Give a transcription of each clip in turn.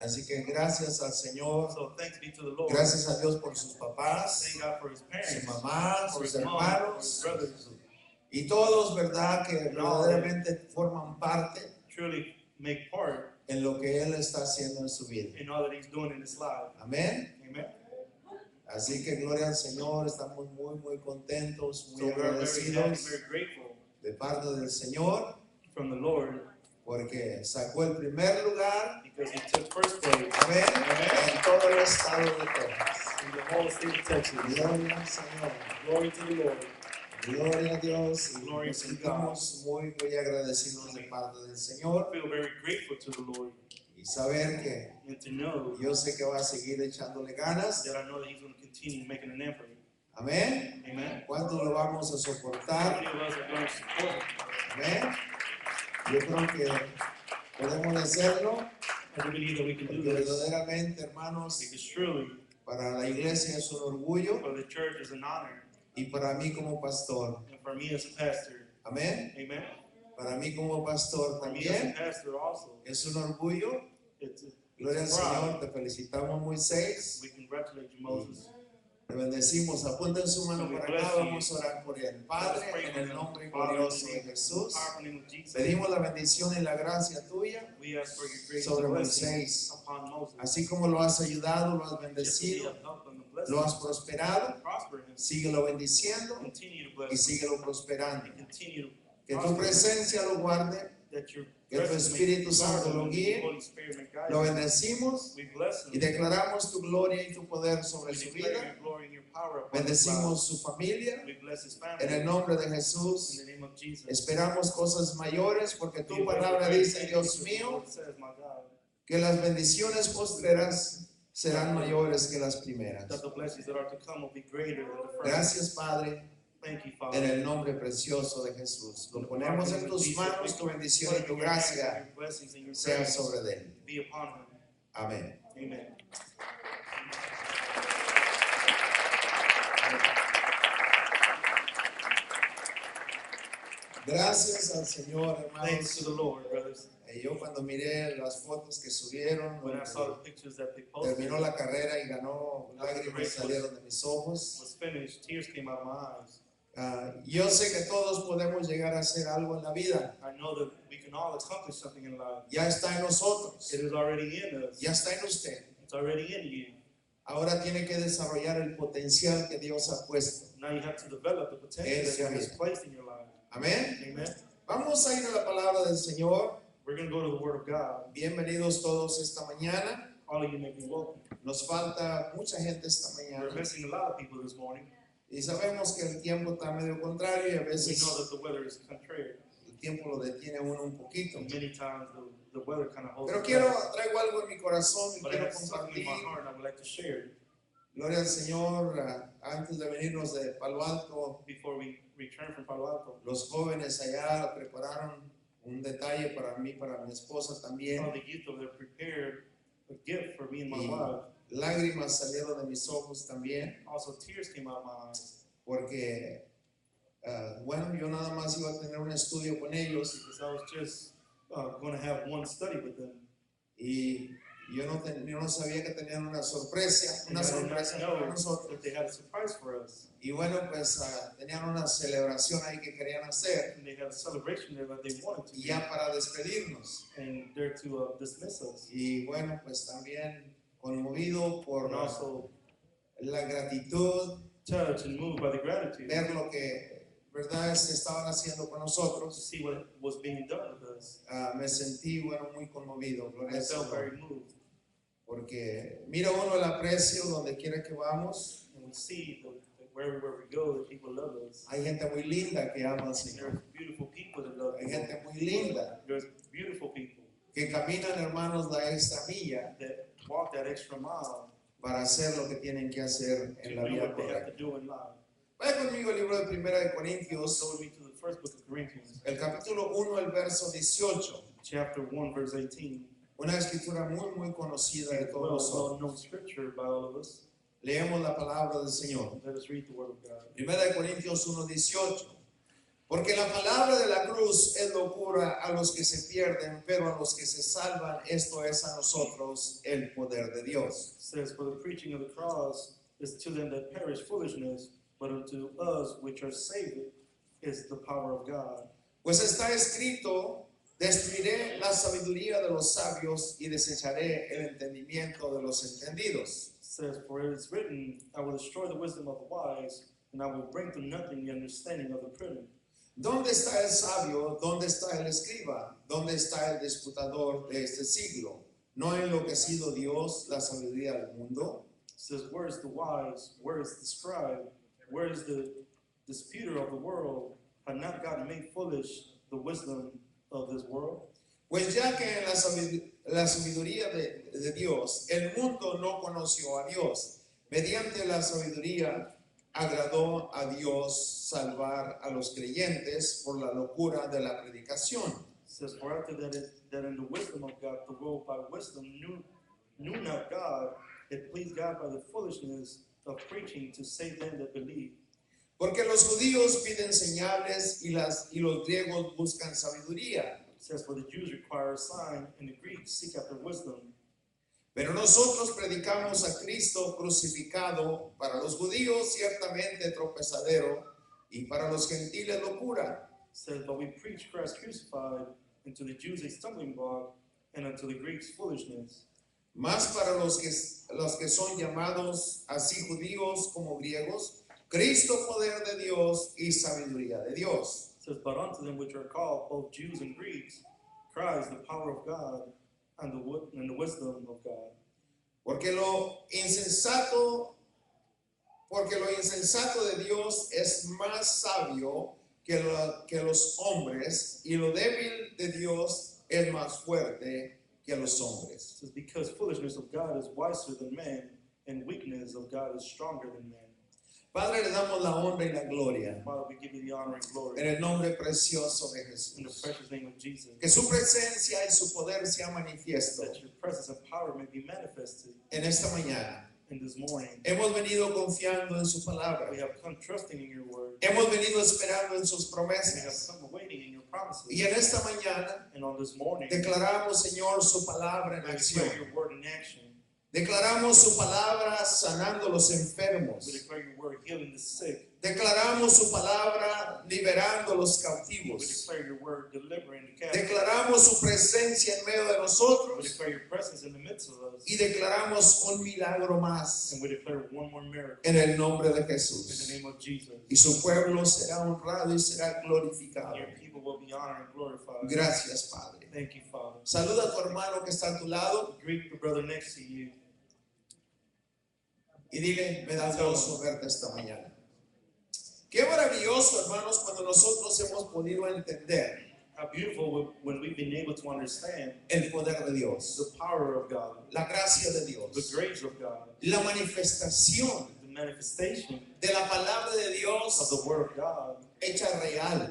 Así que gracias al Señor, So thanks be to the Lord. gracias a Dios por sus papás, Thank God for his parents, su mamá, for sus his mom, for his hermanos brothers, y todos, ¿verdad? Que verdaderamente forman parte truly make part en lo que Él está haciendo en su vida. in all that he's doing in his life. Amén. Amen. Así que gloria al Señor, estamos muy contentos, So muy we are very happy, agradecidos very grateful de parte del Señor from the Lord porque sacó el primer lugar, because he took first place amén, en todo el estado de Texas. in the whole state of Texas. Gloria al Señor, Glory to the Lord. gloria a Dios, y Glory nos to sentimos muy agradecidos de parte del Señor I feel very grateful to the Lord y saber que and to know yo sé que va a seguir echándole ganas, that I know that he's going to continue making an effort. amén. Amen. ¿Cuántos lo vamos a How soportar? many of us are going to support him? Amén. Yo creo que podemos hacerlo I do believe that we can do porque this verdaderamente, hermanos, because truly para la iglesia es un orgullo for the church is an honor y para mí como pastor, and for me as a pastor. amén. Amen. Para mí como pastor For me as a también pastor also. es un orgullo. It's Gloria al a pride. Señor, te felicitamos Moisés, We congratulate you, Moses. te bendecimos, apunten su mano para acá, vamos a orar por él. Padre, en el nombre glorioso de Jesús, Powerful name of Jesus. pedimos la bendición y la gracia tuya We ask for your grace sobre and blessing Moisés. upon Moses. Así como lo has ayudado, lo has Just as he bendecido, has helped and blessed lo him, has prosperado, prosper him, síguelo bendiciendo continue to y bless him, síguelo prosperando. and continue to Que tu prosper him, presencia lo guarde, that your que tu presence may Espíritu guard Santo him lo and guíe, the Holy Spirit may guide lo him. bendecimos We bless him. y declaramos tu gloria y tu poder sobre We su declare vida. your glory and your power upon his life. Bendecimos su familia. We bless his En family el nombre de in Jesús, the name of Jesus. esperamos cosas mayores porque We tu wait for palabra great dice, things Dios because the mío, Lord says, my God, que las bendiciones postreras serán mayores que las primeras. that the blessings that are to come will be greater than the first. Gracias, Padre, Thank you, en Father. el nombre precioso de Jesús. Lo ponemos en tus manos, tu bendición y tu gracia Your blessings and your sea grace sobre él. be upon him. Amén. Amen. Gracias al Señor, Thanks to hermanos. the Lord, brothers. Yo cuando miré las fotos que subieron, When I saw the donde pictures that they posted, terminó la carrera y ganó, lágrimas salieron de mis ojos. was finished, tears came out of my eyes. Yo sé que todos podemos llegar a hacer algo en la vida. I know that we can all accomplish something in life. Ya está en nosotros, It is already in us. ya está en usted. It's already in you. Ahora tiene que desarrollar el potencial que Dios ha puesto. Now you have to develop the potential that God has placed in your life. Amén. Amen. Vamos a ir a la palabra del Señor. We're going to go to the Word of God. Bienvenidos todos esta mañana. All of you may be welcome. Nos falta mucha gente esta We're mañana. missing a lot of people this morning. Y sabemos que el tiempo está medio contrario y a We veces know that the weather is contrary. el tiempo lo detiene a uno un poquito. And many times the weather kind of holds Pero us back. traigo algo en mi corazón y But I quiero have something in compartir. my heart and I would like to share it Gloria al Señor. Antes de venirnos de Palo Alto, before we return from Palo Alto. los jóvenes allá prepararon un detalle para mí, para mi esposa All también. the youth over there prepared a gift for me and my Y wife. lágrimas salieron de mis ojos también, Also, tears came out of my eyes porque, bueno, yo nada más iba a tener un estudio con ellos because I was just going to have one study with them. y yo no sabía que tenían una sorpresa And I did not para know nosotros. that they had a surprise for us. Y bueno, pues tenían una celebración ahí que querían hacer And they had a celebration there that they wanted y to. ya para despedirnos. And they're to dismiss us. Y bueno, pues también conmovido por And also la gratitud, touched and moved by the gratitude ver lo que, verdad, se estaban haciendo con to nosotros. see what was being done with us. Me sentí, bueno, muy conmovido, gloria I al felt Señor. very moved. Porque mira uno el aprecio donde quiera que vamos. And we see that wherever we go, that people love us. Hay gente muy linda que ama al And Señor. there's beautiful people that love Hay us. gente muy linda There's beautiful people que caminan, hermanos, la extra milla that walk that extra mile para hacer lo que tienen que hacer to en la do vida what they have correcta. to do in life. Vaya conmigo el libro de Primera de Corintios, Go with me to the first book of Corinthians, el capítulo 1, el verso 18. chapter 1, verse 18. Una escritura muy conocida de todos nosotros. Well-known scripture by all of us. Leemos la palabra del Señor. Let us read the word of God. Primera de Corintios 1:18. Porque la palabra de la cruz es locura a los que se pierden, pero a los que se salvan, esto es a nosotros el poder de Dios. It says, for the preaching of the cross is to them that perish foolishness, but unto us which are saved is the power of God. Pues está escrito, destruiré la sabiduría de los sabios y desecharé el entendimiento de los entendidos. It says, for it is written, I will destroy the wisdom of the wise, and I will bring to nothing the understanding of the prudent. ¿Dónde está el sabio? ¿Dónde está el escriba? ¿Dónde está el disputador de este siglo? ¿No ha enloquecido Dios la sabiduría del mundo? It says, where is the wise? Where is the scribe? Where is the disputer of the world? Had not God made foolish the wisdom of this world? Pues ya que en la sabiduría de Dios, el mundo no conoció a Dios. Mediante la sabiduría agradó a Dios salvar a los creyentes por la locura de la predicación. It says, for after that in the wisdom of God, the world by wisdom knew not God, it pleased God by the foolishness of preaching to save them that believe. Porque los judíos piden señales y los griegos buscan sabiduría. It says, for the Jews require a sign, and the Greeks seek after wisdom. Pero nosotros predicamos a Cristo crucificado, para los judíos ciertamente tropezadero y para los gentiles locura. It says, but we preach Christ crucified, and to the Jews a stumbling block, and unto the Greeks foolishness. Más para los que son llamados así judíos como griegos, Cristo poder de Dios y sabiduría de Dios. It says, but unto them which are called, both Jews and Greeks, Christ the power of God, and the wisdom of God. Porque lo insensato de Dios es más sabio que los hombres, y lo débil de Dios es más fuerte que los hombres. It says, because foolishness of God is wiser than man, and weakness of God is stronger than man. Padre, le damos la honra y la gloria Father, we give you the honor and glory en el nombre precioso de in the Jesús. precious name of Jesus. Que su presencia y su poder sea manifiesto That your presence and power may be manifested en esta mañana. in this morning. Hemos venido confiando en su palabra. We have come trusting in your word. Hemos venido esperando en sus We have promesas. come waiting in your promises. Y en esta mañana And on this morning, declaramos, Señor, su palabra en we acción. declare your word in action. Declaramos su palabra sanando los enfermos. We declare your word healing the sick. Declaramos su palabra liberando los We cautivos. declare your word delivering the captive. Declaramos su presencia en medio de We nosotros declare your presence in the midst of us. y declaramos un milagro más And we declare one more miracle en el nombre de in the Jesús. name of Jesus. Y su pueblo será honrado y será glorificado. Your people will be honored and glorified. Gracias, Padre. Thank you, Father. Saluda a tu hermano que está a tu lado Greet the brother next to you. y dile, me da gozo verte esta mañana. Qué maravilloso, hermanos, cuando nosotros hemos podido entender How beautiful when we've been able to understand el poder de Dios, the power of God, la gracia de the Dios, grace of God, la manifestación the manifestation de la palabra de of Dios the word of God, hecha real.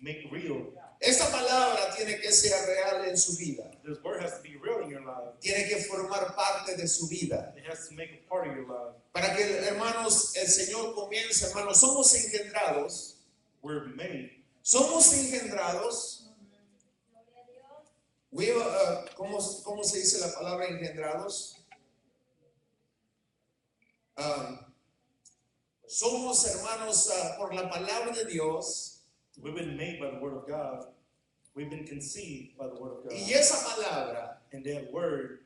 make real. Esta palabra tiene que ser real en su vida. This word has to be real in your life. Tiene que formar parte de su vida. It has to make a part of your life. Para que, hermanos, el Señor comience, hermanos, somos engendrados. We're made. Somos engendrados. ¿Cómo se dice la palabra engendrados? Somos, hermanos, por la palabra de Dios. We've been made by the word of God. We've been conceived by the word of God. Y esa palabra And that word,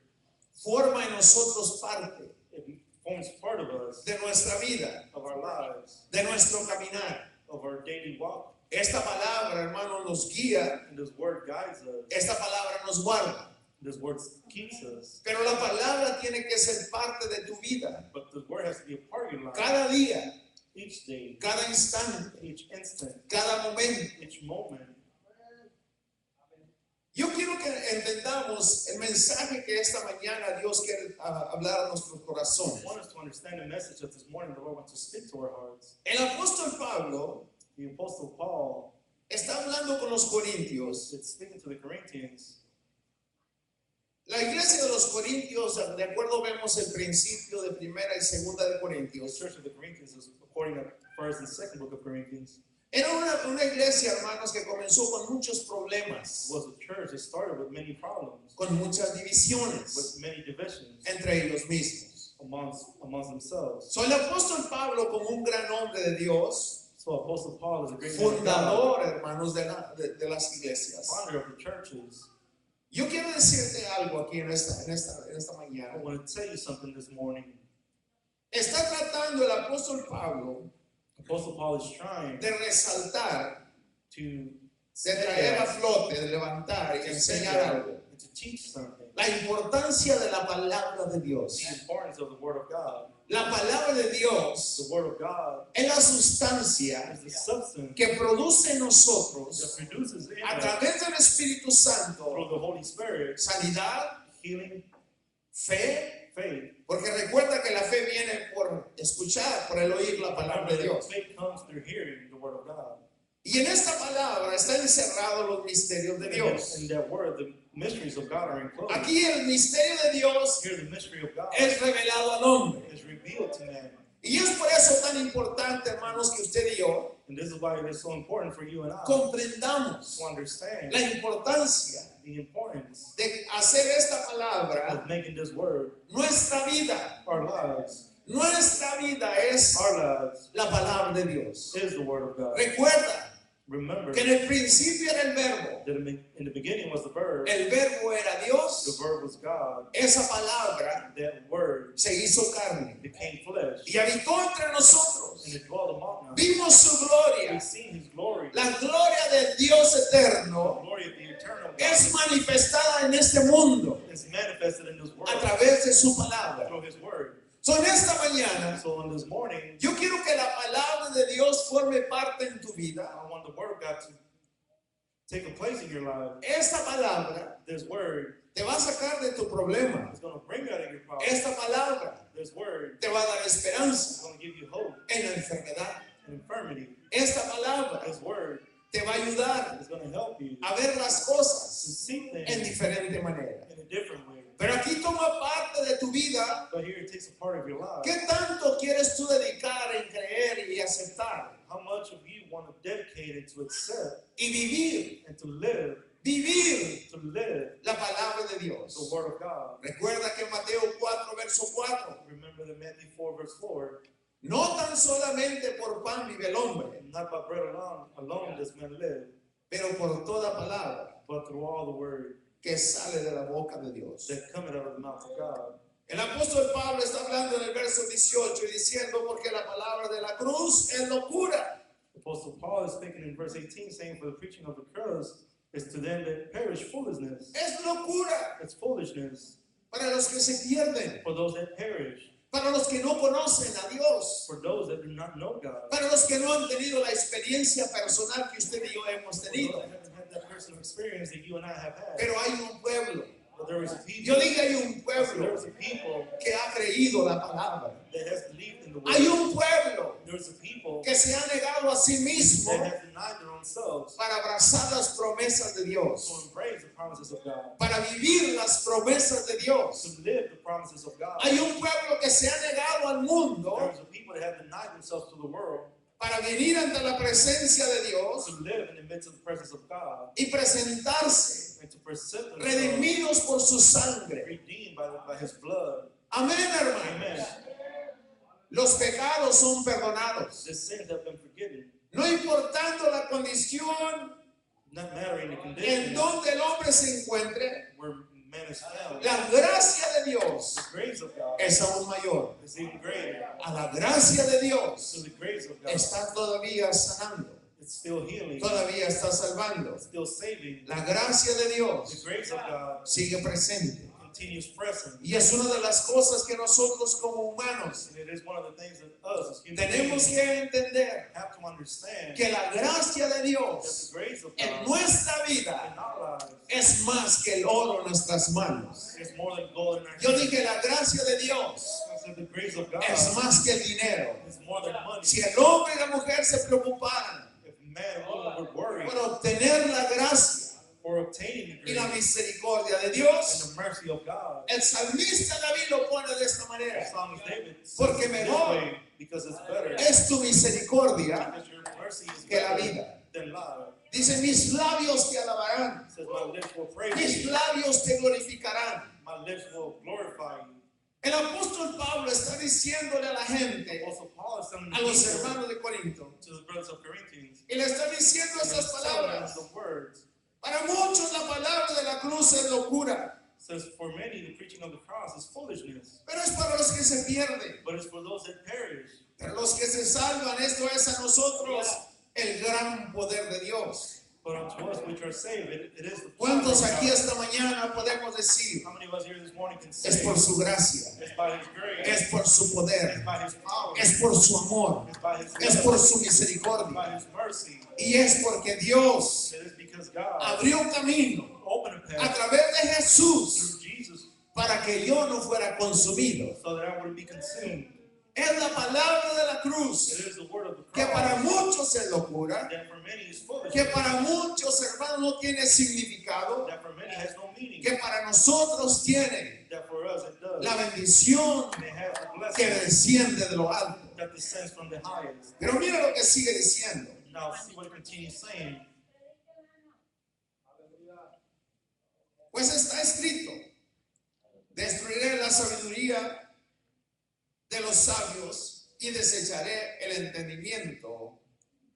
forma en nosotros parte it forms part of us, de nuestra vida, of our lives, de nuestro caminar. of our daily walk. Esta palabra, hermano, nos guía. And this word guides us. Esta palabra nos guarda. This word keeps us. Pero la palabra tiene que ser parte de tu vida. But the word has to be a part of your life. Cada día, Each day, cada instante, each instant, cada momento. each moment. Yo quiero que entendamos el mensaje que esta mañana Dios quiere hablar a nuestros corazones. I want us to understand the message that this morning the Lord wants to speak to our hearts. El apóstol Pablo The Apostle Paul está hablando con los corintios. is speaking to the Corinthians. La iglesia de los corintios, de acuerdo vemos el principio de primera y segunda de The Corintios, church of the Corinthians is according to 1st and 2nd book of Corinthians. Era una iglesia, hermanos, que comenzó con muchos problemas, was a church that started with many problems, con muchas divisiones with many divisions entre ellos mismos. amongst themselves. So, el apóstol Pablo, como un gran hombre de Dios, So Apostle Paul is a great man of God, fundador, hermanos, de las iglesias. founder of the churches. Yo quiero decirte algo aquí en esta I mañana. want to tell you something this morning. Está tratando el apóstol Pablo Apostle Paul is trying de resaltar, to de traer a flote, de levantar y enseñar algo. and to teach something. La importancia de la palabra de Dios. The importance of the Word of God. La palabra de Dios The Word of God es la sustancia is the substance que produce en nosotros, that produces in a us través del Espíritu Santo, through the Holy Spirit sanidad, healing, fe, faith. porque recuerda que la fe viene por escuchar, por el oír la palabra de Dios. Faith comes through hearing the Word of God. Y en esta palabra están encerrados los misterios de Dios. In that word, the mysteries of God are enclosed. Aquí el misterio de Dios Here, the mystery of God es revelado al hombre. is revealed to man. Y es por eso tan importante, hermanos, que usted y yo And this is why it is so important for you and I comprendamos to understand la importancia the importance de hacer esta palabra of making this word nuestra vida. our lives. Nuestra vida es Our lives la palabra de Dios. is the Word of God. Recuerda Remember que en el principio era el verbo. that in the beginning was the Verb. El verbo era The Dios. Verb was God. Esa palabra That Word se hizo carne became flesh y habitó entre nosotros. and it dwelt among us. Vimos su gloria. We've seen His glory. La gloria del Dios The eterno glory of the eternal God es manifestada en este mundo is manifested in this world a través de su palabra. through His Word. So, en esta mañana, So on this morning, yo quiero que la palabra de Dios forme parte en tu vida. I want the Word of God to take a place in your life. Esta palabra This Word te va a sacar de tu problema. is going to bring out of your problem. Esta palabra This Word te va a dar is esperanza going to give you hope en la enfermedad. and infirmity. Esta palabra This Word te va a ayudar is going to help you a ver las to cosas see en things diferente manera. in a different way. Pero aquí toma parte de tu vida. But here it takes a part of your life. ¿Qué tanto quieres tú dedicar en creer y aceptar How much of you want to dedicate it to accept y vivir and to live la palabra de the Dios? Word of God. Recuerda que Mateo 4, verso 4, Remember that Matthew 4, verse 4, no tan solamente por pan vive el hombre, not by bread alone does man live, pero por toda palabra but through all the word que sale de la boca de Dios. that cometh out of the mouth of God. El apóstol Pablo está hablando en el verso 18 y diciendo, porque la palabra de la cruz es locura. Apostle Paul is speaking in verse 18, saying, for the preaching of the cross is to them that perish foolishness. Es locura It's foolishness para los que se pierden, for those that perish, para los que no conocen a Dios, for those that do not know God, para los que no han tenido la experiencia personal que usted y yo hemos for those tenido. that haven't had that personal experience that you and I have had. Pero hay un pueblo, But there is a yo people, dije hay un there pueblo is a people que ha creído la palabra. that has believed in the Hay word. un pueblo There is a people que se ha negado a sí mismo that have denied their own selves para abrazar las promesas de to Dios, embrace the promises of God, para vivir las promesas de Dios. to live the promises of God. Hay un pueblo que se ha negado al mundo There is a people that have denied themselves to the world para venir ante la presencia de Dios to live in the midst of the presence of God y presentarse and to present themselves redimidos por su sangre. redeemed by His blood. Amén, hermano. Amen. Los pecados son perdonados. The sins have been forgiven, No importando la condición not mattering the en condition donde el hombre se encuentre, where man is found. la gracia de Dios The grace of God es aún mayor. is even greater. A la gracia de So Dios the grace of God está todavía sanando, is still healing, todavía está salvando. still saving. La gracia de The Dios grace of God sigue presente. continues pressing. Y es una de las cosas que nosotros como humanos And it is one of the things that us as human tenemos beings que entender, have to understand, que la gracia de that Dios the grace of en God nuestra in vida our lives es más que el oro en nuestras manos. is more than gold in our Yo hands. dije, la gracia de Dios I said the grace of God es más que el dinero. is more than money. Si el hombre y la mujer se preocuparan If man and woman would worry por obtener la gracia for obtaining y the la grace misericordia de and Dios, the mercy of God, el salmista David lo pone de esta the manera. psalmist David says Porque it this mejor way, because it's better, Es tu misericordia because your mercy is que la vida. than life. Dice, mis labios te alabarán, It says, my lips will praise mis you. labios te glorificarán. My lips will glorify you. El apóstol Pablo está diciéndole a la gente, Also, Paul is telling a los the people, hermanos de Corinto, to the brothers of Corinthians, y le está diciendo estas palabras. the words. Para muchos la palabra de la cruz es locura, Says, for many, the preaching of the cross is foolishness, pero es para los que se pierden. but it's for those that perish. Pero los que se salvan, esto es a nosotros el gran poder de Dios. But unto us which are saved, it is the power ¿Cuántos of aquí God. esta mañana podemos decir, How many of us here this morning can say es por su gracia, it's by His grace, es por su poder, it's by His power, es por su amor, it's by His es love, por su it's misericordia, by His mercy. y es porque Dios It is because God abrió un camino opened a a path través de Jesús through Jesus para que yo no fuera consumido. so that I wouldn't be consumed. Es la palabra de la It cruz, is the word of the que para cross muchos es locura, that for many is foolish, que para muchos hermanos no tiene significado, that for many has no meaning, que para nosotros tiene that for us it does. la bendición And it has the que blessing desciende de lo alto. that descends from the highest. Pero mira lo que sigue diciendo. Now see what it continues saying. Pues está escrito, destruiré la sabiduría de los sabios y desecharé el entendimiento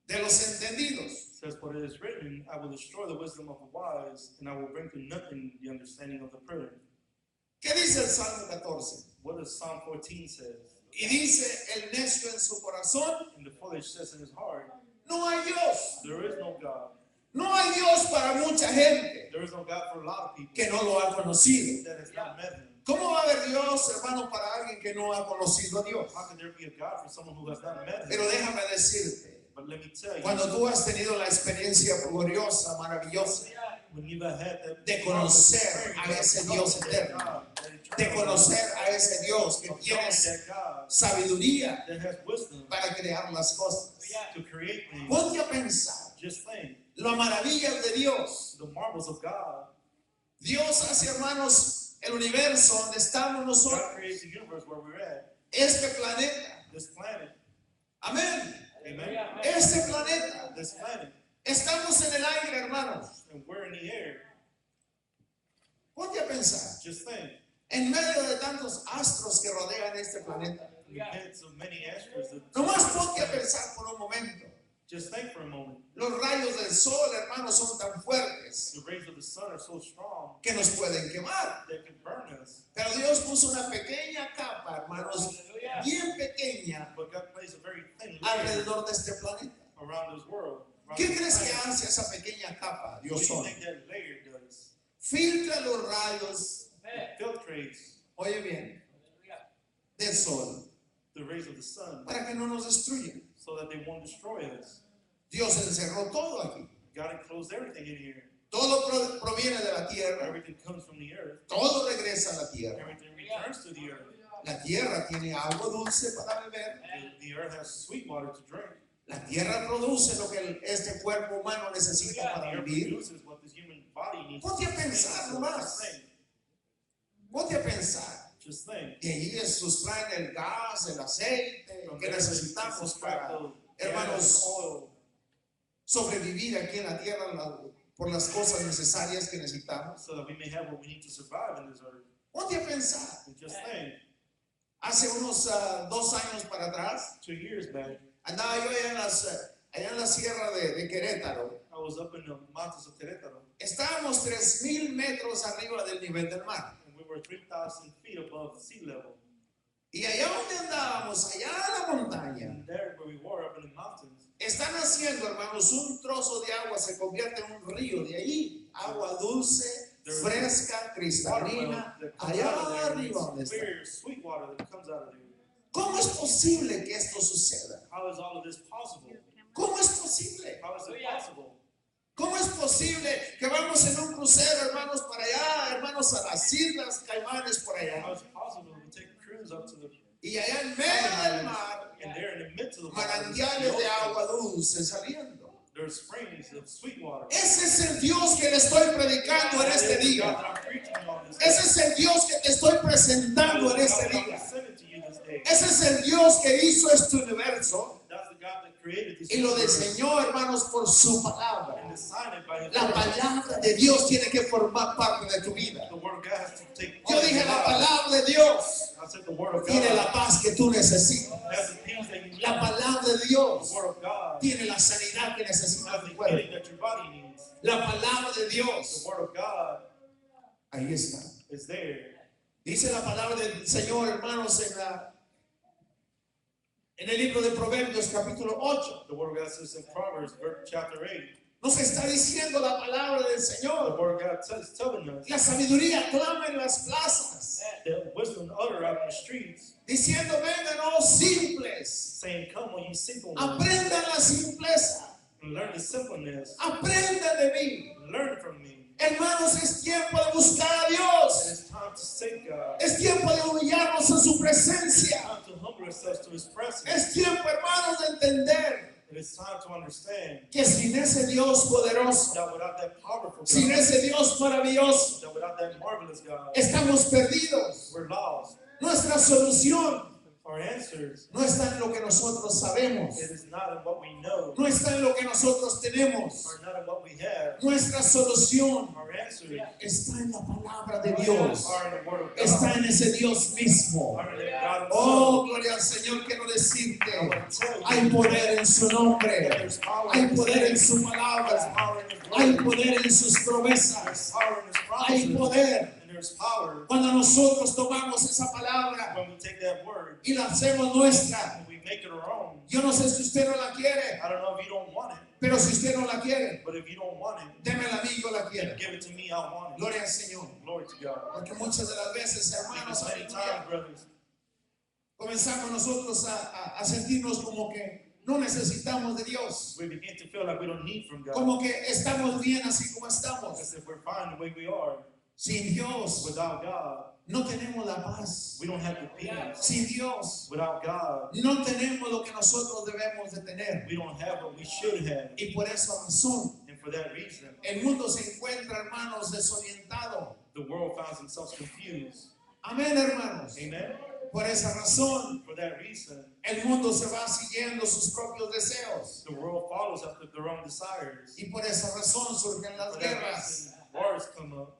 de los entendidos. It says, for it is written, I will destroy the wisdom of the wise, and I will bring to nothing the understanding of the prudent. ¿Qué dice el Salmo 14? What does Psalm 14 say? Y dice, el necio en su corazón, And the foolish says in his heart, no hay Dios. there is no God. No hay Dios para mucha gente There is no God for a lot of people que no lo ha conocido. that has not met him. ¿Cómo va a haber Dios, hermano, para alguien que no ha conocido a Dios? How can there be a God for someone who has not met him? Pero déjame decirte, But let me tell you, cuando tú has tenido la experiencia gloriosa, maravillosa, when you've had that de conocer a ese Dios eterno, de conocer a ese Dios que tiene that God sabiduría that has wisdom para crear las cosas, to create things, ponte a pensar just think, las maravillas de Dios. the marvels of God. Dios hace, hermanos, el universo donde estamos nosotros, God creates the universe where we're at, este planeta. this planet. Amén. Amen. Este planeta. This planet, Estamos en el aire, hermanos. and we're in the air. Ponte a pensar. Just think, En medio de tantos astros que rodean este planeta. in the midst of many astros, Nomás ponte a pensar por un momento. just think for a moment. Los rayos del sol, hermanos, son tan fuertes The rays of the sun are so strong que nos pueden quemar. they can burn us. Pero Dios puso una pequeña capa, hermanos, bien pequeña, But God placed a very thin layer alrededor de este planeta. around this world. around ¿Qué this crees que planet. hace esa pequeña capa, What do Dios you son? think that layer does? Filtra los rayos, It filtrates oye bien, del sol the rays of the sun para que no nos destruyan. so that they won't destroy us. Dios encerró todo aquí. God enclosed everything in here. Todo proviene de la tierra, Everything comes from the earth. todo regresa a la tierra. Everything returns to the earth. La tierra tiene agua dulce para beber. The earth has sweet water to drink. La tierra produce lo que este cuerpo humano necesita The para earth vivir. produces what this human body needs. Ponte a pensar nomás. Just think. Ponte a pensar. Just think. De allí sustraen el gas, el aceite From que there, necesitamos they subtract para, the hermanos, gas, oil, sobrevivir aquí en la tierra por las cosas necesarias que necesitamos. so that we may have what we need to survive in this earth. Ponte a pensar. And just think, Hace unos 2 años para atrás, 2 years back, andaba yo allá en la sierra de Querétaro. I was up in the mountains of Querétaro, Estábamos 3,000 metros arriba del nivel del mar. and we were 3,000 feet above sea level. Y allá donde andábamos, allá en la montaña, And there where we were up in the mountains, están haciendo, hermanos, un trozo de agua se convierte en un río de allí. Agua dulce, fresca, cristalina, that comes allá out of there, and arriba donde it's está. clear, sweet water that comes out of there. ¿Cómo es posible que esto suceda? How is all of this possible? ¿Cómo es posible? How is it possible? ¿Cómo es posible que vamos en un crucero, hermanos, para allá, hermanos, a las Islas Caimanes por How allá? is it possible to take a cruise up to the Y allá en medio del mar, and there in the midst of the water, manantiales de agua dulce saliendo. there's springs of sweet water. Ese es el Dios que le estoy predicando en este That is the día. God that I'm preaching on this Ese es el Dios que te estoy presentando en day. este That is the God día. that I'm presenting to you this day. Ese es el Dios que hizo este universo That's the God that created these y lo words diseñó, hermanos, por su palabra. and designed it by His La word. palabra de Dios tiene que formar parte de tu vida. The word of God has to take Yo part in dije, your la life. palabra de Dios I said the word of tiene la God paz que tú necesitas. has the peace that you need. La palabra de The Dios word of God tiene la sanidad que has necesita the tu cuerpo. healing that your body needs. La palabra de The Dios, word of God ahí está. is there. Dice la palabra del Señor, hermanos, en el libro de Proverbios, capítulo 8. The word of God says in Proverbs chapter 8. Nos está diciendo la palabra del The Señor. word of God is telling us La sabiduría clama en las plazas, that wisdom utter out in the streets, diciendo, vengan, oh simples, saying, "Come, all you simple ones, aprendan la simpleza, and learn the simpleness. aprendan de mí. Learn from me." Hermanos, es tiempo de buscar a And Dios. it's time to seek God. Es tiempo de humillarnos en su It's presencia. time to humble ourselves to His presence. Es tiempo, hermanos, de entender And it's time to understand que sin ese Dios poderoso, that without that powerful sin God, ese Dios maravilloso, that without that marvelous God, estamos perdidos. we're lost. Nuestra solución Our answers, no está en lo que nosotros sabemos, it is not in what we know, no está en lo que nosotros tenemos. or not in what we have. Nuestra solución Our answers está en la palabra de Dios, are in the Word of está God, en ese Dios mismo. are in the God Himself. Oh, gloria al Señor, quiero I decirte, want to tell hay you poder en su that nombre, there's power hay in His poder en name, su there's palabra, power in His hay word, poder en sus there's promesas, power in His hay promises, poder. and there's power Cuando nosotros tomamos esa palabra when we take that word y la hacemos nuestra. and we make it our own. Yo no sé si usted no la quiere, I don't know if you don't want it, pero si usted no la quiere, but if you don't want it, démela a mí, yo la quiero. give it to me, I want it. Gloria al Señor. Glory to God. Porque muchas de las veces, hermanos, Because many aleluya, times, brothers, comenzamos nosotros a sentirnos como que no necesitamos de Dios, we begin to feel like we don't need from God. como que estamos bien así como estamos. As if we're fine the way we are. Sin Dios Without God, no tenemos la paz. we don't have the peace. Sin Dios Without God, no tenemos lo que nosotros debemos de tener. we don't have what we should have. Y por esa razón, And for that reason, el mundo se encuentra, hermanos, desorientado. the world finds themselves confused. Amén, hermanos. Amen? Por esa razón, For that reason, el mundo se va siguiendo sus propios deseos. the world follows after their own desires. Y por esa razón surgen las For that guerras. reason, wars come up.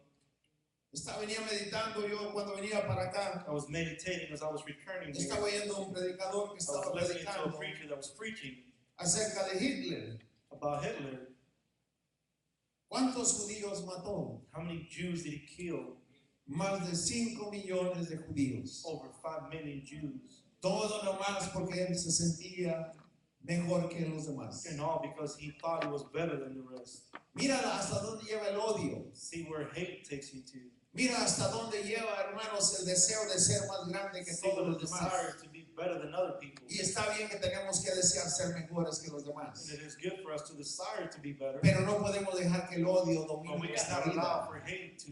Venía meditando yo cuando venía para acá. I was meditating as I was returning here. Estaba oyendo un predicador que I estaba was listening to a predicando preacher that was preaching acerca de Hitler. about Hitler. ¿Cuántos judíos mató? How many Jews did he kill? Más de 5 millones de judíos. Over 5 million Jews. Todo nomás porque él se sentía mejor que los demás. And all because he thought he was better than the rest. Mira hasta dónde lleva el odio. See where hate takes you to. Mira hasta dónde lleva, hermanos, el deseo de ser más grande que See todos the los demás. desire to be better than other people. Y está bien que tenemos que desear ser mejores que los demás. And it is good for us to desire to be better. Pero no podemos dejar que el odio But we domine nuestra cannot allow vida. for hate to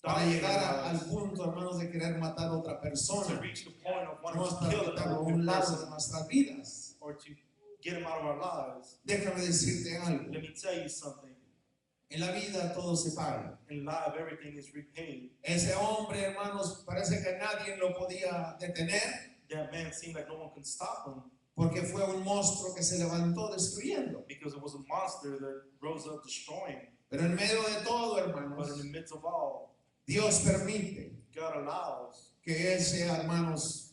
Para dominate llegar our al lives. punto, hermanos, de querer matar a otra To persona. reach the point of wanting Vamos to a kill quitarlo a another un lado de person nuestras vidas. or to get him out of our lives. Déjame decirte algo. Let me tell you something. En la vida todo se paga. In life, everything is repaid. Ese hombre, hermanos, parece que nadie lo podía detener That man seemed like no one could stop him porque fue un monstruo que se levantó destruyendo. because it was a monster that rose up destroying. Pero en medio de todo, But in the hermanos, midst of all, Dios permite God allows que él sea, hermanos,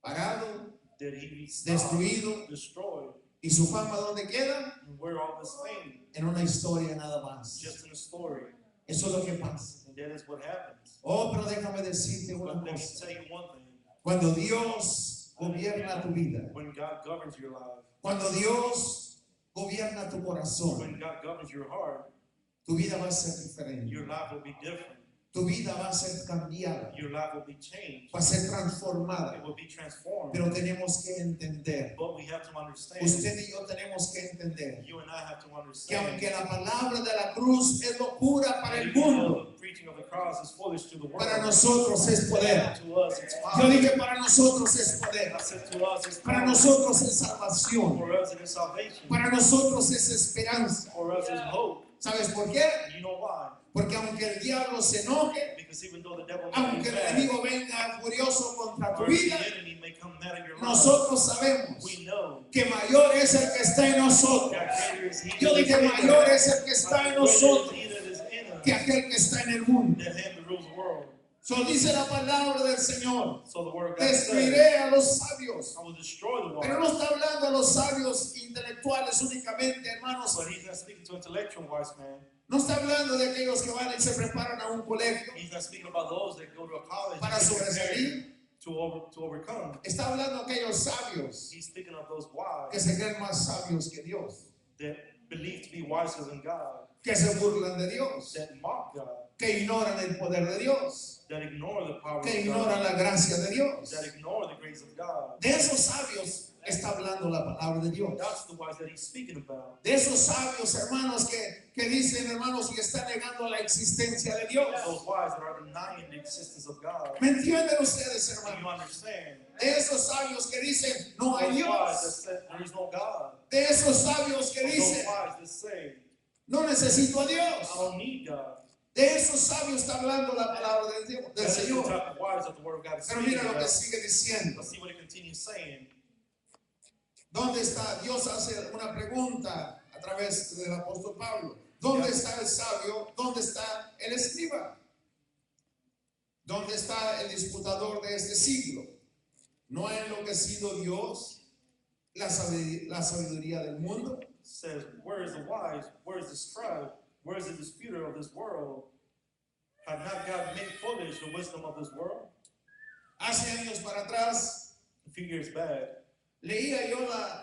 parado, that he be stopped, destruido. destroyed. ¿Y su fama dónde queda? And where all this fame, En una historia nada más. just in a story. Eso es lo que pasa. And that is what happens. Oh, pero déjame decirte But una let me cosa. tell you one thing. Cuando Dios gobierna tu vida, When God governs your life, cuando Dios gobierna tu corazón, when God governs your heart, tu vida va a ser diferente. your life will be different. Tu vida va a ser cambiada, Your life will be changed. va a ser transformada. It will be transformed. Pero tenemos que entender, But we have to understand, usted y yo tenemos que entender, you and I have to que understand, aunque la palabra de la cruz es locura para el even mundo, though the preaching of the cross is foolish to the world, para nosotros es poder. to us it's Yo power. dije, para nosotros es poder. I said to us it's Para power. nosotros es salvación. For us it is salvation. Para nosotros es esperanza. For us it's hope. ¿Sabes por qué? And you know why? Porque aunque el diablo se enoje, Because even though the devil may be aunque el mad, enemigo venga furioso contra tu or the vida, enemy may come mad at your life, nosotros sabemos we know que mayor es el que está en nosotros. that greater is he Yo that is dije, in mayor us, es el que está en greater is nosotros he that is in us que aquel que está en el mundo. than him that rules the world. So dice la palabra del Señor, So the word of God says, destruiré a los sabios. I will destroy the Pero wise. no está hablando a los sabios intelectuales únicamente, hermanos. But he's not speaking to intellectual wise man. No está hablando de aquellos que van y se preparan a un colegio He's not speaking about those that go to a college para to get sobresalir. prepared to overcome. Está hablando a aquellos sabios He's speaking of those que wise se creen más sabios que Dios, that believe to be wiser than God, que se burlan de Dios, that mock God, que ignoran el poder de Dios, that ignore the power que of ignoran God, la gracia de Dios. that ignore the grace of God. De esos sabios está hablando la palabra de Dios. That's the wise that he's speaking about. De esos sabios, hermanos, que dicen, hermanos, y están negando la existencia de Dios. Those wise that are denying the existence of God. ¿Me entienden ustedes, Do you hermanos? understand? De esos sabios que dicen, no hay Those wise that Dios. said there is no God. De esos sabios que Those dicen, wise that say, no necesito a I Dios. don't need God. De esos sabios está hablando la palabra del That del is the Señor. type of wise that the word of God is Pero speaking mira lo que about. sigue diciendo. Let's see what it continues saying. ¿Dónde está? Dios hace una pregunta a través del apóstol Pablo. ¿Dónde está el sabio? ¿Dónde está el escriba? ¿Dónde está el disputador de este siglo? ¿No ha enloquecido Dios la sabiduría del mundo? Says, where is the wise? Where is the scribe? Where is the disputer of this world? Have not God made foolish the wisdom of this world? Hace años para atrás A few years back, leía yo,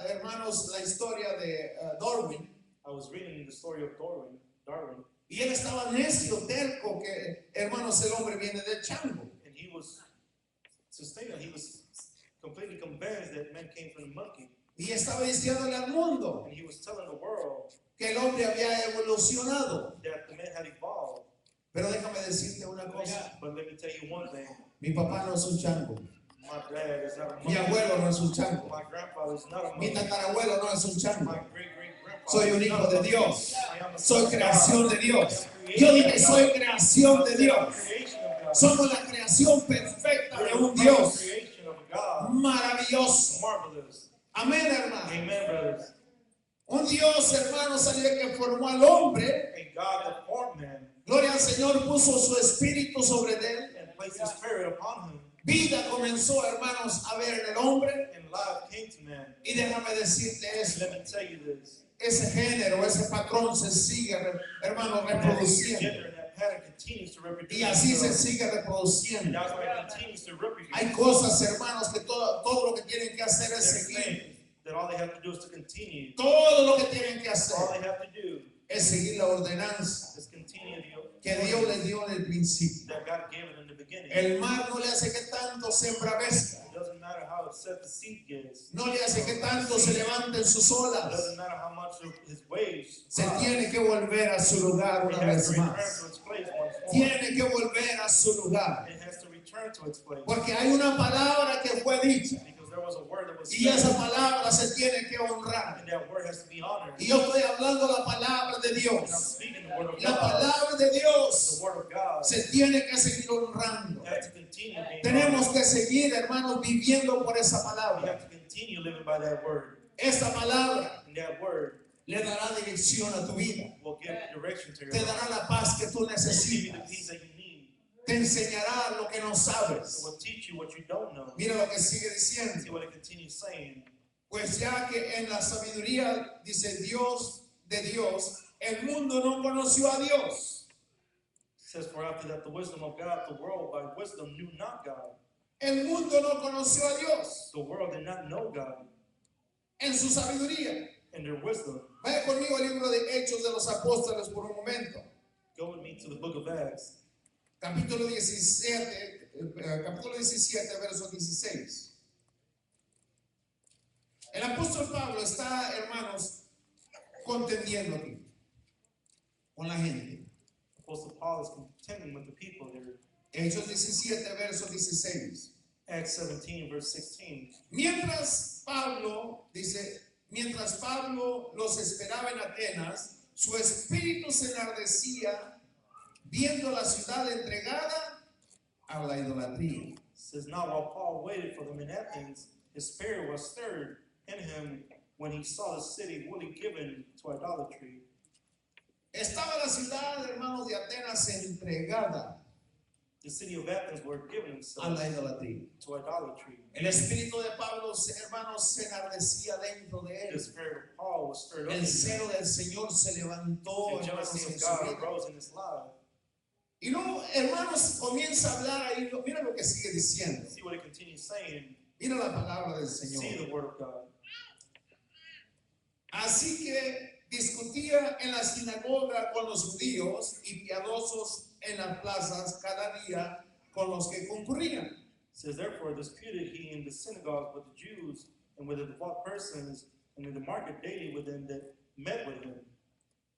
hermanos, la historia de Darwin. I was reading the story of Darwin, Y él estaba necio, terco, que, hermanos, el hombre viene del chango. and he was sustained. He was completely convinced that man came from the monkey, Y estaba diciéndole al mundo and he was telling the world que el hombre había evolucionado. that the man had evolved. Pero déjame decirte una cosa. But let me tell you one thing: Mi papá no es un chango. my dad is not a Mi monkey. abuelo no es un chango. My grandfather is not a Mi monkey. tatarabuelo no es un My chango. great-great-grandfather Soy un is hijo not a de monkey. Dios. I am a Soy son of creación God. de Dios. I am Yo created dije, of soy God. creación de Dios. Creation of God. Somos la creación perfecta We're de the un Dios creation of God. maravilloso. Marvelous. Amén, hermano. Amen, brothers. Un Dios, hermanos, alguien que formó al hombre. A God that formed man Gloria al Señor, puso su espíritu sobre él. and placed His Spirit upon him, Vida comenzó, hermanos, a ver en el hombre. and life came to man. Y déjame decirte And esto. let me tell you this: Ese género, ese patrón se sigue, hermano, that reproduciendo. gender and that pattern continues to reproduce Y así se itself. sigue And reproduciendo. that's why it continues to reproduce. Hay cosas, hermanos, que todo lo que tienen que hacer es There's seguir. things that all they have to do is to continue. Todo lo que tienen que All hacer they have to do es seguir la ordenanza is continue que Dios les dio en el principio. that God gave it in the beginning. El mar no le hace que tanto sembravesca. It doesn't matter how upset the seed gets. No le hace que tanto se levanten sus It olas. doesn't matter how much of his waves Se rise. tiene que volver a su lugar It una has to vez return más. to its place once more. Tiene que volver a su lugar. It has to return to its place. Porque hay una palabra que fue dicha. Because there was a word that was Y esa spoken, palabra se tiene que honrar. and that word has to be honored. Y yo estoy hablando la palabra de And I'm Dios. speaking the word of La God. palabra de The Dios word of God se tiene que seguir honrando. has to continue being Tenemos honored. que seguir, hermanos, viviendo por esa We palabra. have to continue living by that word. Esa palabra And that word le dará dirección a tu vida. will give direction to your Te life. dará la paz que tú It will give you the necesitas. peace that you need. Te enseñará lo que no It sabes. will teach you what you don't know. Mira lo que sigue See diciendo. what it continues saying. Pues ya que en la sabiduría, dice Dios, de Dios, el mundo no conoció a Dios. It says, for after that the wisdom of God, the world by wisdom knew not God. El mundo no conoció a Dios The world did not know God en su sabiduría. in their wisdom. Vaya conmigo al libro de Hechos de los Apóstoles por un momento. Go with me to the book of Acts, Capítulo 17, verso 16. El apóstol Pablo está, hermanos, contendiendo aquí con la gente. Apostle Paul is contending with the people there. Hechos 17, verso 16. Acts 17, verse 16. Mientras Pablo los esperaba en Atenas, su espíritu se enardecía viendo la ciudad entregada a la idolatría. It says, now while Paul waited for them in Athens, his spirit was stirred in him when he saw the city wholly given to idolatry. Estaba la ciudad, hermanos, de Atenas entregada The city of Athens were given a themselves la idolatría. to idolatry. El espíritu de Pablo, hermanos, se enardecía dentro de The él. spirit of Paul was stirred up in El him. celo del Señor se levantó, The hermanos, jealousy en of su God vida. arose in his life. Y luego, hermanos, comienza a hablar ahí. Mira lo que sigue diciendo. See what it continues saying. Mira la palabra del See Señor. the word of God. Así que discutía en la sinagoga con los judíos y piadosos en las plazas cada día con los que concurrían. It says, therefore disputed he in the synagogues with the Jews and with the devout persons, and in the market daily with them that met with him.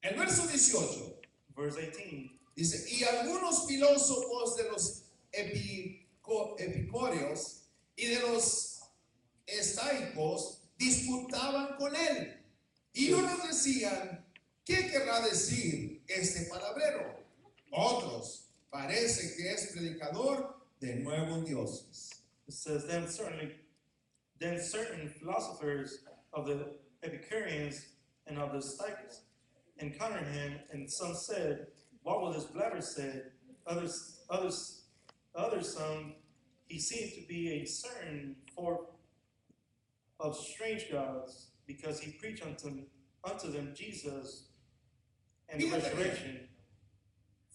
El verso 18 Verse 18. dice, y algunos filósofos de los epicúreos y de los estoicos disputaban con él. Y unos decían, ¿qué querrá decir este palabrero? Otros, parece que es predicador de nuevos dioses. It says, then certain philosophers of the Epicureans and of the Stoics encountered him, and some said, what will this blabber say? Others some, he seemed to be a certain form of strange gods, because he preached unto them Jesus and the resurrection.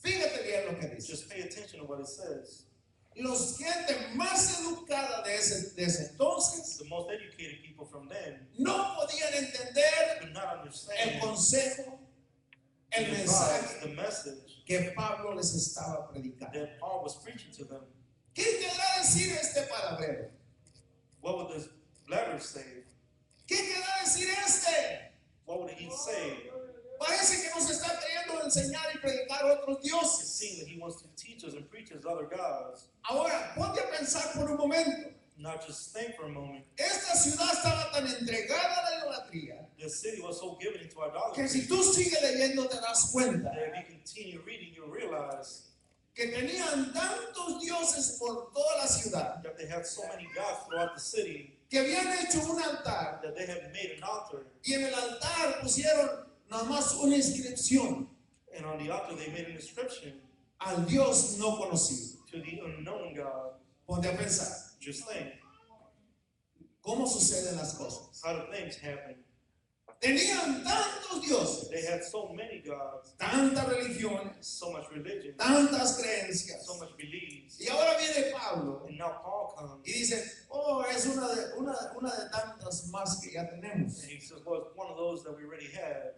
Fíjate bien lo que dice. Just pay attention to what it says. Los gente más educada de ese entonces The most educated people from then no podían entender could not el understand consejo, el the mensaje advice, the message que Pablo les estaba predicando. that Paul was preaching to them. ¿Qué querrá decir este palabrero? What would this blabber say? ¿Qué querrá decir este? What would he say? Parece que nos está queriendo enseñar y predicar otros It dioses. seems that he wants to teach us and preach us other gods. Ahora, ponte a pensar por un momento. Not just think for a moment. Esta ciudad estaba tan entregada a la idolatría The city was so given into que idolatry si tú sigues leyendo te das cuenta that if you continue reading, you'll realize que tenían tantos dioses por toda la ciudad that they had so many gods throughout the city que habían hecho un altar that they had made an altar, y en el altar pusieron nada más una inscripción and on the altar they made an inscription al Dios no conocido. to the unknown God. Ponte a pensar, Just think, ¿cómo suceden las cosas? how do things happen? Tenían tantos dioses, They had so many gods, tantas religiones, so much religion, tantas creencias. so much beliefs. Y ahora viene Pablo And now Paul comes y dice, oh, es una de tantas más que ya tenemos. and he says, well, it's one of those that we already had,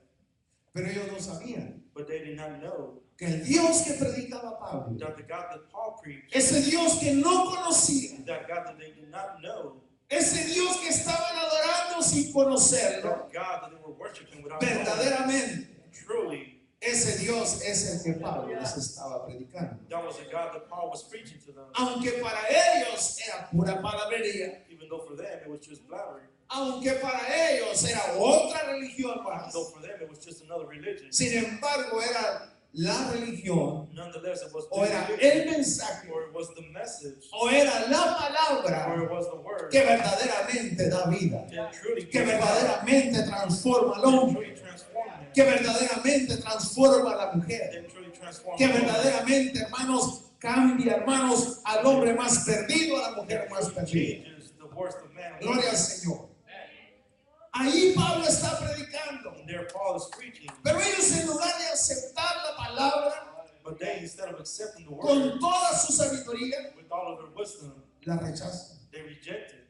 Pero ellos no sabían but they did not know que el Dios que predicaba Pablo, that the God that Paul preached, ese Dios que no conocían, that God that they did not know, ese Dios que estaban adorando sin conocerlo, that God that they were worshiping without knowing, verdaderamente, truly, ese Dios es el que Pablo les estaba predicando. that was the God that Paul was preaching to them. Aunque para ellos era pura palabrería, Even though for them it was just blabbering, aunque para ellos era otra religión más, though for them it was just another religion, sin embargo era la religión, nonetheless it was o the era religion, el mensaje, or it was the message, o era la or palabra it was the word que verdaderamente da vida, that truly que gives life, verdaderamente transforma al that hombre, truly transformed him, que verdaderamente transforma a la mujer, that truly transformed que the woman, verdaderamente, hermanos, cambia, hermanos, al hombre más perdido, a la mujer más that perdida. changes the worst of man. and Gloria al woman. Señor. Ahí Pablo está predicando, And there Paul is preaching, pero ellos en lugar de aceptar la palabra but they, instead of accepting the word con toda su sabiduría, with all of their wisdom, la rechazan, they rejected.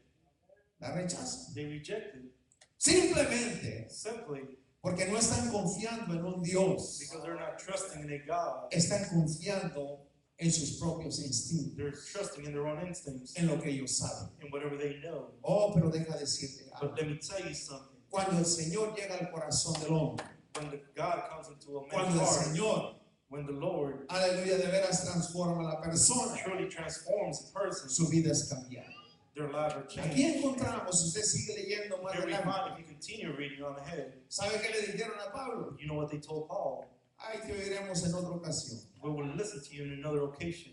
la rechazan. They rejected Simplemente simply porque no están confiando en un Dios, because they're not trusting in a God. están confiando en sus propios instintos, They're trusting in their own instincts, en lo que ellos saben. in whatever they know. Oh, pero deja decirte algo. But let me tell you something. Cuando el Señor llega al corazón del hombre, When the God comes into a man's cuando el heart, Señor, when the Lord aleluya, de veras transforma a la persona, truly transforms a person, su vida es cambiada. their lives are Aquí changed. encontramos, si usted sigue leyendo más Here we adelante, find, if you continue reading on ahead, ¿sabe qué le dijeron a Pablo? you know what they told Paul. Ay, te oiremos en otra ocasión. We will listen to you in another occasion.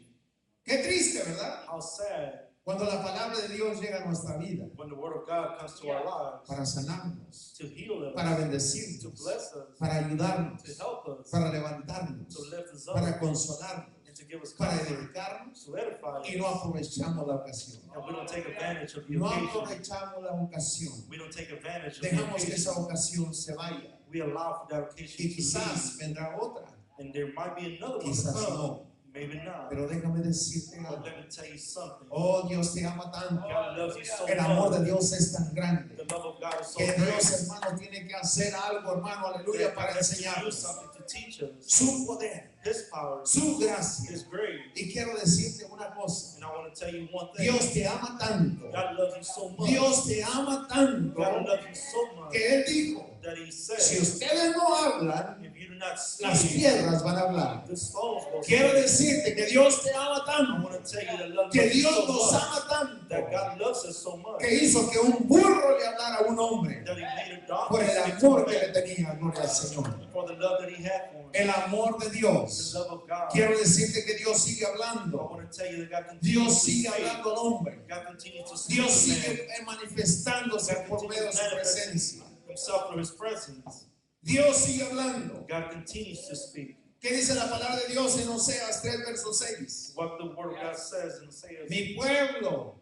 Qué triste, ¿verdad? How sad Cuando la palabra de Dios llega a nuestra vida when the word of God comes to our lives, para sanarnos, to heal us, para to bendecirnos, bless us, para ayudarnos, to help us, para levantarnos, to lift us up, para consolarnos, and to give us para comfort, edificarnos, to edify y no us. aprovechamos la ocasión. And we don't take advantage of the No occasion. aprovechamos la ocasión. We don't take advantage of the Dejamos que esa occasion. ocasión se vaya. We allow for that occasion Y to quizás leave. vendrá otra, And there might be another one to quizás come. no. Maybe not. Pero déjame decirte But algo. let me tell you something. Oh, Dios te ama tanto. God loves you so El amor de much. Dios es tan grande The love of God is so que great. Dios, hermano, tiene que hacer algo, hermano, aleluya, That para God has to do enseñarnos something to teach us su poder, His power, su gracia. His grace. Y quiero decirte una cosa. And I want to tell you one thing. Dios te ama tanto. God loves you so much. Dios te ama tanto God loves you so much que Él dijo, that He si said, ustedes no hablan, if you do not las speak, piedras van a hablar. the stones will Quiero speak. decirte que Dios te ama I tanto, want to tell you that love que loves you Dios so nos much, ama tanto, that God loves us so much, que hizo que un burro le hablara a un hombre that He made a donkey por el speak to amor a que le man tenía, gloria al Señor. for the love that He had for him. El amor de The Dios. love of God. Quiero decirte que Dios sigue I hablando. want to tell you that God Dios continues to sigue speak. hablando al hombre. God continues to speak Dios to man sigue manifestándose por medio de su presencia. Himself through His presence. Dios sigue hablando. God continues to speak. ¿Qué dice la palabra de Dios en Oseas 3, verso 6? What the Word of God says in Isaiah, Mi pueblo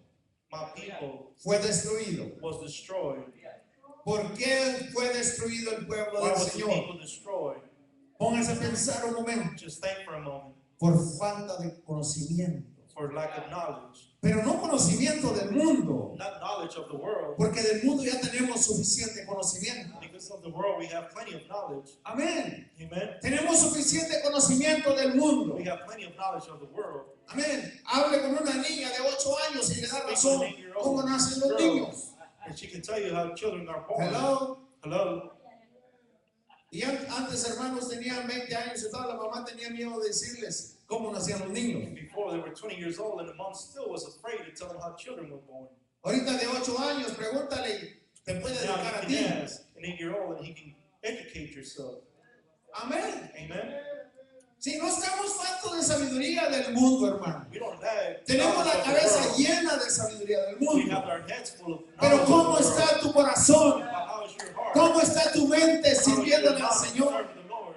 my people fue destruido. was destroyed. ¿Por qué fue destruido el pueblo Why del was the Señor? people destroyed? Póngase a pensar un momento. Just think for a moment. Por falta de conocimiento. For lack of knowledge. Pero no conocimiento del mundo. Not knowledge of the world. Porque del mundo ya tenemos suficiente conocimiento. Because of the world, we have plenty of knowledge. Amén. Amen. Tenemos suficiente conocimiento del mundo. We have plenty of knowledge of the world. Amén. Hable con una niña de 8 años y le da razón cómo nacen los niños. And she can tell you how children are born. Hello. Hello. Y antes, hermanos, tenían 20 años y toda la mamá tenía miedo de decirles cómo nacían los niños. Before they were 20 years old, and the mom still was afraid to tell them how children were born. Ahorita de 8 años, pregúntale y te puede Now dedicar a you ti. can ask an 8-year-old, and he can educate yourself. Amén. Amen. Si no estamos faltos de sabiduría del mundo, hermano. We don't have Tenemos la knowledge of the cabeza world. llena de sabiduría del We mundo. have our heads full of Pero knowledge ¿cómo of the world. está tu corazón? But how is your heart? ¿Cómo está tu mente How is your sirviéndole al mind Señor? serving the Lord?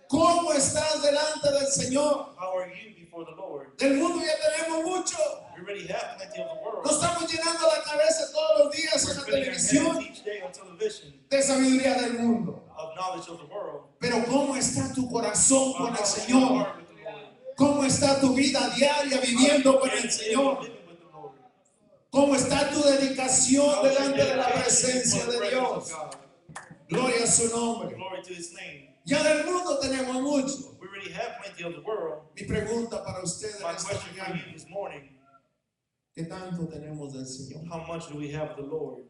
¿Cómo estás delante del Señor? How are you before the Lord? Del mundo ya tenemos mucho. We already have plenty of the world. Nos estamos llenando la cabeza todos los días en We're la filling our televisión heads each day on television de sabiduría del mundo. of knowledge of the world. Pero ¿cómo está tu corazón But con how el is your Señor? heart with the Lord? ¿Cómo está tu vida diaria viviendo con el Señor? Living with the Lord. ¿Cómo está tu dedicación How is your delante de la dedication presencia before the de presence Dios? of God? Gloria a su nombre. Glory to His name. Ya del mundo tenemos mucho. We already have plenty of the world. Mi pregunta para ustedes My esta question for mañana, you this morning: ¿qué tanto tenemos del Señor? how much do we have of the Lord?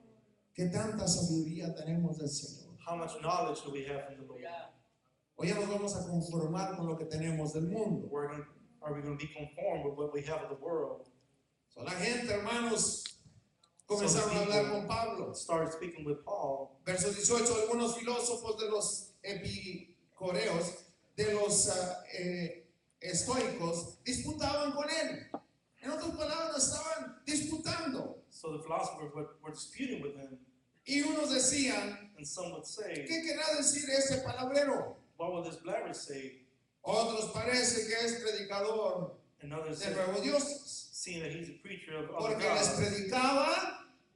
¿Qué tanta sabiduría tenemos del Señor? How much knowledge do we have from the Lord? O ya nos vamos a conformar con lo que tenemos del mundo. Are we going to be conformed with what we have of the world? So, la gente, hermanos, comenzaron a hablar con Pablo. Start speaking with Paul. Verso 18, algunos filósofos de los epicureos, de los estoicos, disputaban con él. En otras palabras, estaban disputando. So the philosophers were disputing with him, Y unos decían, and some would say, ¿qué querrá decir ese palabrero? what will this blabber say? Otros parece que es predicador And others de said, nuevos dioses. seeing that he's a preacher of other Porque les gods, predicaba,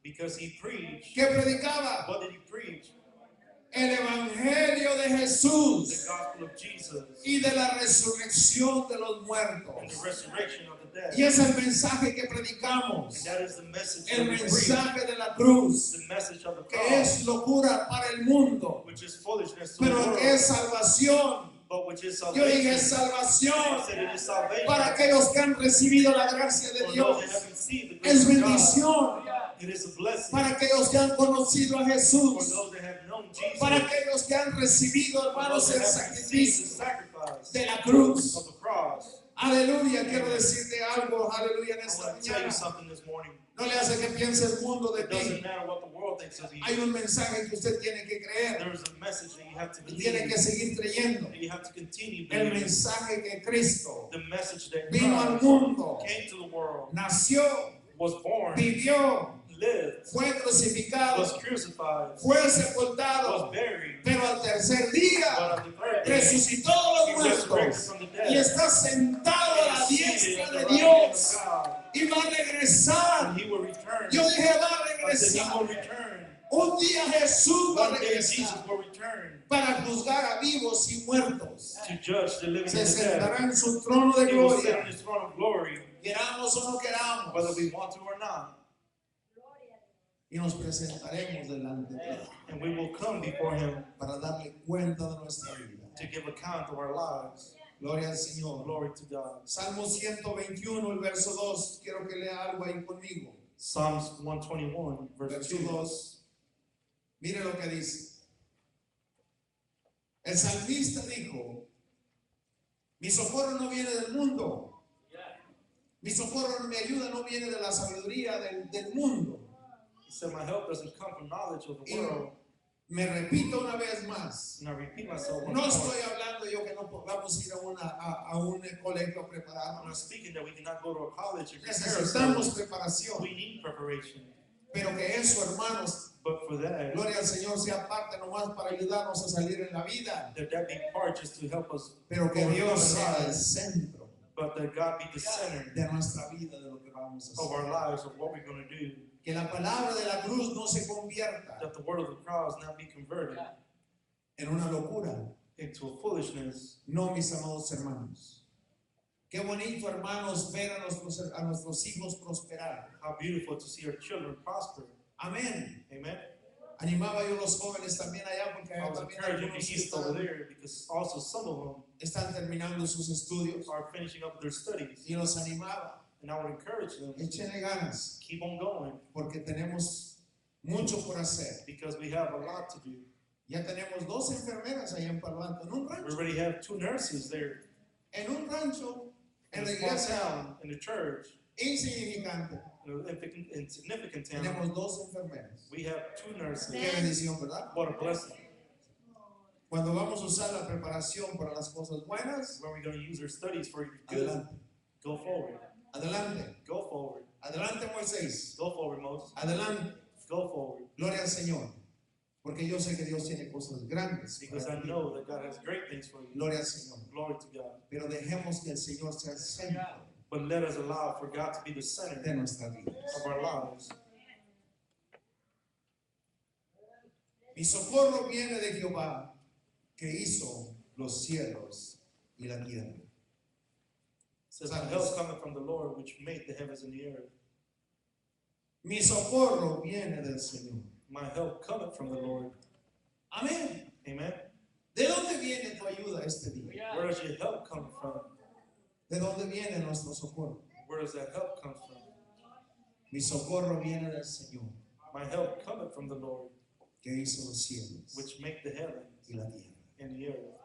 because he preached. ¿qué predicaba? What did he preach? El evangelio de The Jesús gospel of Jesus y de la resurrección de los and muertos. the resurrection of the dead. Y es el mensaje que predicamos, And that is the message el that we preach, mensaje de la cruz, the message of the que cross, es locura para el mundo, which is foolishness to the pero world, que es salvación. but which is Yo dije salvation. salvación I said it is salvation para aquellos que han recibido la gracia de for those that Dios. have received the Es grace of God. bendición It is a blessing para aquellos que han conocido a for Jesús, those that have known Jesus, para aquellos que han recibido, for hermanos, those el that have received the sacrificio sacrifice de la cruz. of the cross. Aleluya, quiero decirte algo, aleluya, en I esta want to tell you mañana. something this morning. No le hace que piense el mundo de It doesn't ti. matter what the world thinks of you. Hay un mensaje que usted tiene que creer There is a message that you have to y tiene believe, que seguir creyendo. that you have to continue El believing. mensaje que Cristo The message that vino al Christ mundo, came to the world, nació, was born, vivió, lived, fue crucificado, was crucified, fue was sepultado, buried, pero al tercer día but on the third day, resucitó de he los resurrected muertos from the y dead. está sentado a la He is seated diestra at the de right hand of Dios God, y va a regresar. and he will return. Yo dije, va a I said he regresar. will return. Un día Jesús va a One day Jesus regresar will return para juzgar a vivos y muertos. to judge the living Se and the sentará dead. en su trono de He will sit on gloria, his throne of glory, queramos o no queramos, whether we want to or not. y nos presentaremos delante de Él And we will come before him para darle cuenta de nuestra vida. to give account of our lives. Gloria al Señor. Glory to God. Salmo 121, el verso 2. Quiero que lea algo ahí conmigo. Psalms 121, verse Verso 2. 2. Mire lo que dice. El salmista dijo: mi socorro no viene del mundo. Mi socorro, mi ayuda no viene de la sabiduría del mundo. He said, my help doesn't come from knowledge of the Y world. me repito una vez más. And I repeat myself once No more. estoy hablando yo que no podamos ir a un colegio a I'm not prepararnos. speaking that we cannot go to a college and prepare Necesitamos ourselves. preparación. We need preparation. Pero que eso, hermanos, But for that, gloria al Señor, sea parte nomás para ayudarnos a salir en la vida. that be part just to help us, Pero que Dios sea el lives, centro but that God be the center de nuestra vida, de lo que vamos a of hacer. our lives, of what we're going to do. Que la palabra de la cruz no se convierta That the word of the cross not be converted en una locura. into a foolishness. No, mis amados hermanos. Qué bonito, hermanos, ver a nuestros hijos prosperar. How beautiful to see our children prosper. Amén. Amen. Animaba yo a los jóvenes también allá porque I allá was también encouraging the algunos youth over there because also some of them están terminando sus estudios are finishing up their studies. y los animaba. And I would encourage them, Échenle ganas keep on going porque tenemos mucho por hacer. because we have a lot to do. Ya tenemos 2 enfermeras allá en Palo Alto, en un We rancho, already have 2 nurses there en un rancho, in en la a small iglesia town, in the church, insignificante. in an insignificant town. Tenemos 2 enfermeras. We have 2 nurses. Qué bendición, ¿verdad? What a blessing. Cuando vamos a usar la preparación para las cosas buenas, When we're going to use our studies for good, adelante, go forward. adelante, Go forward. adelante Moisés, Go forward, Moses. adelante, Go forward. gloria al Señor, porque yo sé que Dios tiene cosas grandes Because para I ti. know that God has great things for you. Gloria al Señor, Glory to God. pero dejemos que el Señor sea el centro But let us allow for God to be the center de nuestra vida. of our lives. Mi socorro viene de Jehová, que hizo los cielos y la tierra. It says, my help cometh from the Lord, which made the heavens and the earth. Mi socorro viene del Señor. My help cometh from the Lord. Amén. Amen. ¿De dónde viene tu ayuda este día? Where does your help come from? ¿De dónde viene nuestro socorro? Where does that help come from? Mi socorro viene del Señor, My help cometh from the Lord, que hizo los cielos which make the heavens y la tierra. and the earth.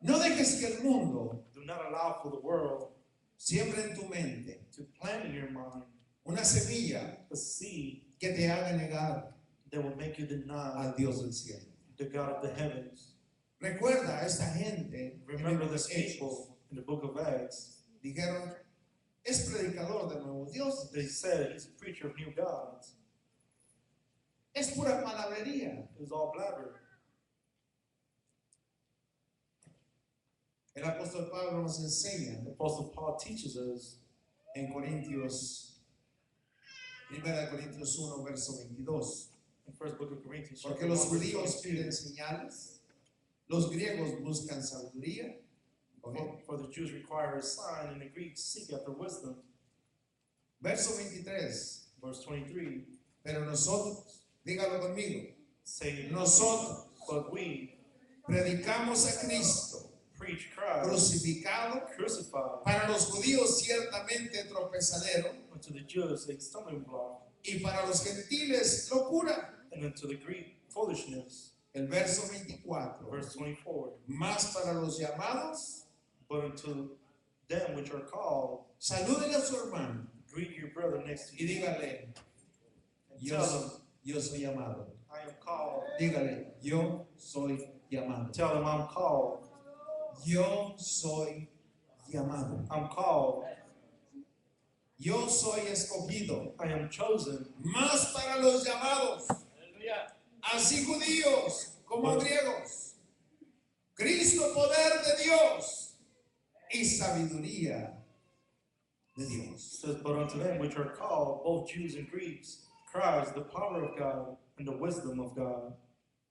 No dejes que el mundo Do not allow for the world siembre en tu mente to plant in your mind una semilla a seed que te haga negar that will make you deny al Dios del cielo. the God of the heavens. Recuerda a esta gente, Remember en this los Hechos, people in the book of Acts. dijeron, es predicador de nuevos dioses, They said he's a preacher of new gods. es pura palabrería. It was all blabber. El apóstol Pablo nos enseña Apostle Paul teaches us en Corintios, 1 Corintios 1, verso 22. in first book of Corinthians, Porque chapter los 1, verse judíos 22, piden señales, los griegos buscan sabiduría. ¿Ok? for the Jews require a sign, and the Greeks seek after wisdom. Verso 23. Verse 23, Pero nosotros, dígalo conmigo, saying, nosotros but we predicamos a Cristo preach Christ crucificado, crucified, para los judíos ciertamente tropezadero unto the Jews a stumbling block, y para los gentiles locura. and unto the Greek foolishness. El verso 24. Verse 24, Más para los llamados, but unto them which are called, salúdenle a su hermano greet your brother next to y you, dígale, and tell them, yo soy llamado. I am called. Dígale, yo soy llamado. Tell them I'm called. Yo soy llamado. I'm called. Yo soy escogido, I am chosen, más para los llamados, así judíos como griegos. Cristo, poder de Dios y sabiduría de Dios. says, but unto them which are called, both Jews and Greeks, Christ, the power of God and the wisdom of God.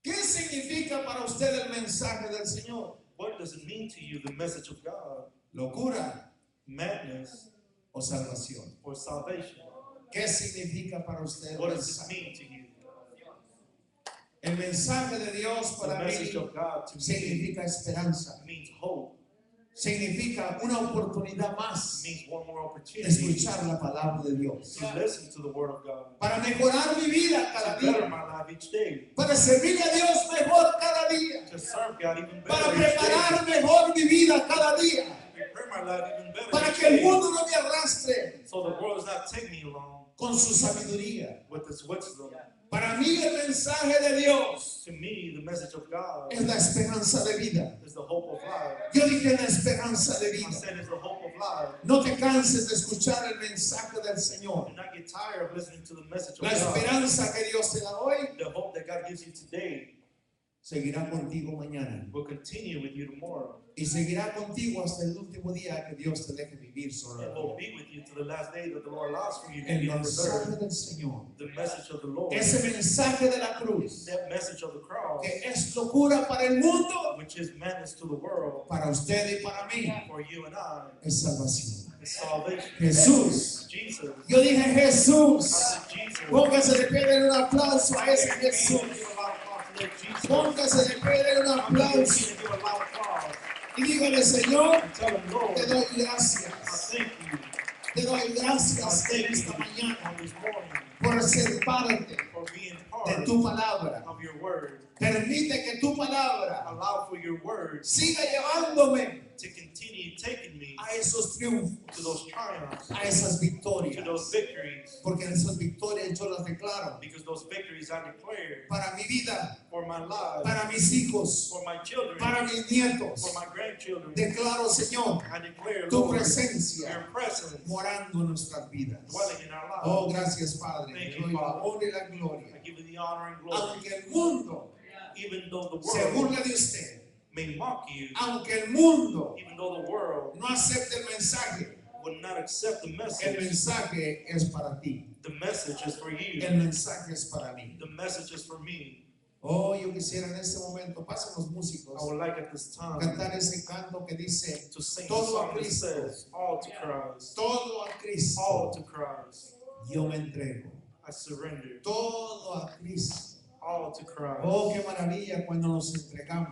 ¿Qué significa para usted el mensaje del Señor? What does it mean to you, the message of God? ¿Locura Madness o salvación? or salvation? ¿Qué significa para usted el What does this mensaje? mean to you? El mensaje de Dios The para message mí of God to me significa esperanza, means hope, significa una oportunidad más means one more de opportunity escuchar la palabra de Dios, to listen to the word of God, para mejorar mi vida cada to better día, my life each day, para servirle a Dios mejor cada día, to serve God even para better each preparar day, mejor mi vida cada día, to prepare my life even better para each que el day, mundo no me arrastre so the world does not take me along con su sabiduría. with its wisdom. Para mí el mensaje de Dios To me, the message of God es la esperanza de vida. is the hope of life. Yo dije la esperanza de I vida. said it's the hope of life. No te canses de escuchar el mensaje del Señor. Do not get tired of listening to the message of La God. esperanza que Dios te da hoy The hope that God gives you today seguirá contigo mañana will continue with you tomorrow. y seguirá contigo hasta el último día que Dios te deje vivir sobre It la will tierra. be with you to the last day that the Lord allows for you to El be on the mensaje earth. del Señor, The message of the Lord, ese mensaje de la cruz, that message of the cross, que es locura para el mundo, which is madness to the world, para usted y para mí, for you and I, es salvación. is salvation. Jesús, Jesus. yo dije I Jesús. said Jesus. Póngase de pie en un aplauso a ese Give Jesús. a loud applause to that Jesus. Póngase de pie en un I'm going to aplauso give a loud applause y dígale, Señor, and tell him, Lord, te doy I gracias. thank you. Te doy I gracias thank en esta you mañana on this morning por ser parte for being de part tu palabra. of your word. Permite que tu palabra Allow for your word siga llevándome to continue taking me a esos triunfos, to those triumphs, a esas to victorias, those victories, porque esas victorias yo las declaro because those victories I declare para mi vida, for my life, para mis hijos, for my children, para mis nietos. for my grandchildren. Declaro, Señor, I declare, tu Lord, presencia your presence morando en nuestras vidas. dwelling in our lives. Oh, gracias, Padre. Thank Te you, doy la Father. honra y la gloria. I give you the honor and glory. Aunque el mundo Even though the se world burla de usted, may mock you, aunque el mundo even though the world no acepte el mensaje, would not accept the el message, mensaje es para ti. the message is for you. El mensaje es para mí. The message is for me. Oh, yo quisiera en este momento, pasen los I músicos, would like at this time cantar ese canto que dice, to sing the todo a song that Cristo, says, all to Christ, todo a all Cristo, to Christ, yo me entrego. I surrender, Todo a Cristo. all to Christ. Oh, qué maravilla cuando nos entregamos.